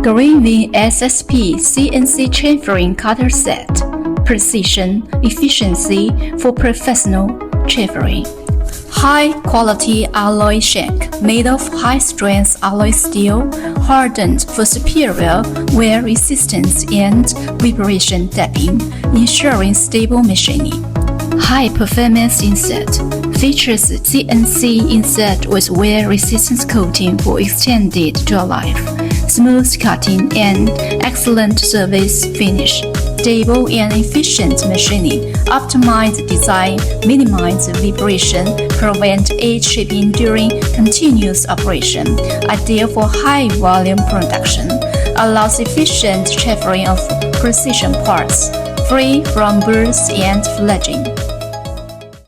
Grewin SSP CNC Chamfering Cutter Set. Precision, efficiency for professional chamfering. High-quality alloy shank made of high-strength alloy steel, hardened for superior wear resistance and vibration damping, ensuring stable machining. High-performance inset features CNC inset with wear resistance coating for extended dwell life, smooth cutting, and excellent service finish. Stable and efficient machining, optimize design, minimize vibration, prevent edge shaping during continuous operation, ideal for high volume production, allows efficient chamfering of precision parts, free from burrs and fledging.